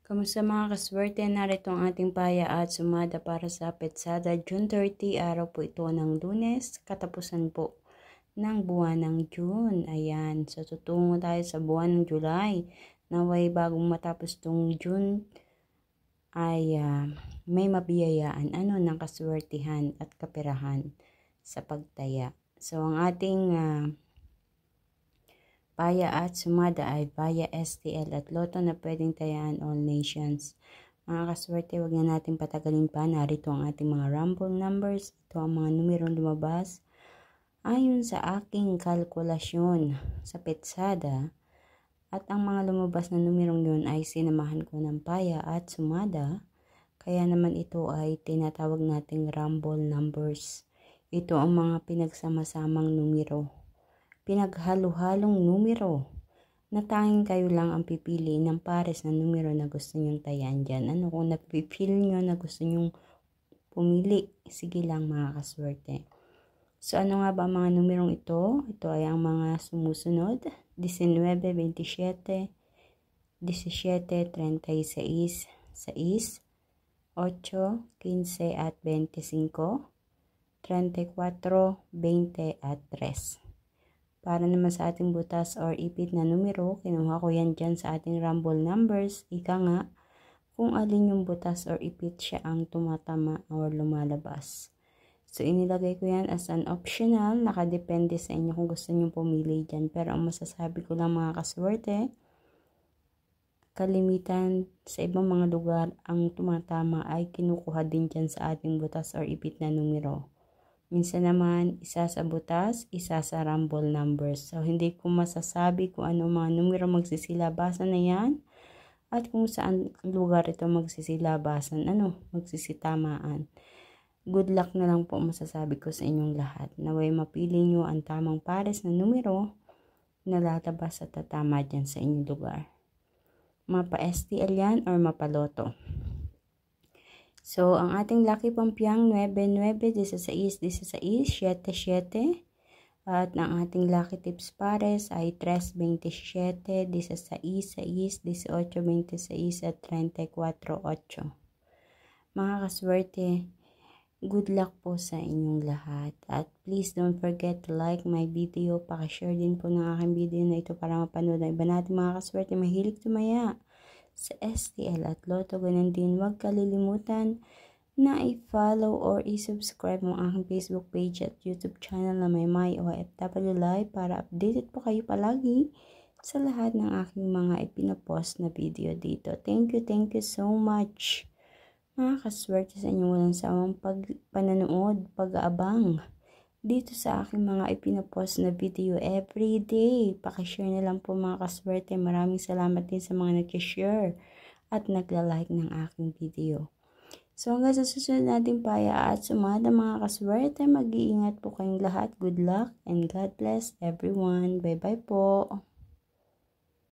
Kamusta mga kaswerte? Narito ang ating paya at sumada para sa Petsada June 30. Araw po ito ng Lunes. Katapusan po ng buwan ng June. Ayan. So tutungo tayo sa buwan ng July. Naway bagong matapos itong June ay may mabiyayaan ng kaswertihan at kaperahan sa pagtaya. So ang ating paya at sumada ay via STL at Lotto na pwedeng tayaan all nations. Mga kaswerte, wag na natin patagalin pa. Narito ang ating mga rumble numbers. Ito ang mga numerong lumabas. Ayon sa aking kalkulasyon sa Petsada, at ang mga lumabas na numerong yun ay sinamahan ko ng paya at sumada. Kaya naman ito ay tinatawag nating rumble numbers. Ito ang mga pinagsama-samang numero. Pinaghalo-halong numero na tanging kayo lang ang pipili ng pares na numero na gusto nyong tayan dyan. Kung napipili nyo na gusto nyong pumili, sige lang mga kaswerte. So ano nga ba mga numerong ito? Ito ay ang mga sumusunod: 19, 27, 17, 36, 6, 8, 15 at 25, 34, 20 at 3. Para naman sa ating butas or ipit na numero, kinuha ko yan dyan sa ating rumble numbers. Ika nga, kung alin yung butas or ipit siya ang tumatama or lumalabas. So, inilagay ko yan as an optional. Nakadepende sa inyo kung gusto nyo pumili dyan. Pero ang masasabi ko lang mga kaswerte, kalimitan sa ibang mga lugar, ang tumatama ay kinukuha din dyan sa ating butas or ipit na numero. Minsan naman, isa sa butas, isa sa rumble numbers. So, hindi ko masasabi kung ano mga numero magsisilabasan na yan at kung saan lugar ito magsisilabasan, magsisitamaan. Good luck na lang po masasabi ko sa inyong lahat. Naway mapili nyo ang tamang pares na numero na lalabas at tatama dyan sa inyong lugar. Mapa STL yan or mapa Lotto. So, ang ating lucky pampiyang 9, 9, 16, 16, 7, 7. At ang ating lucky tips pares ay 3, 27, 16, 6, 18, 26 at 34, 8. Mga kaswerte, good luck po sa inyong lahat. At please don't forget to like my video. Pakishare din po ng aking video na ito para mapanood ng iba natin mga kaswerte mahilig tumaya sa STL at Lotto. Ganun din, huwag kalilimutan na i-follow or i-subscribe mo ang aking Facebook page at YouTube channel na may OFW Live para updated po kayo palagi sa lahat ng aking mga ipinapost na video dito. Thank you so much. Mga kaswerte sa inyong walang sawang pananood, pag-aabang dito sa aking mga ipinapost na video everyday. Pakishare na lang po mga kaswerte. Maraming salamat din sa mga nag-share at nagla-like ng aking video. So hanggang sa susunod nating paya at sumada mga kaswerte, mag-iingat po kayong lahat. Good luck and God bless everyone. Bye bye po.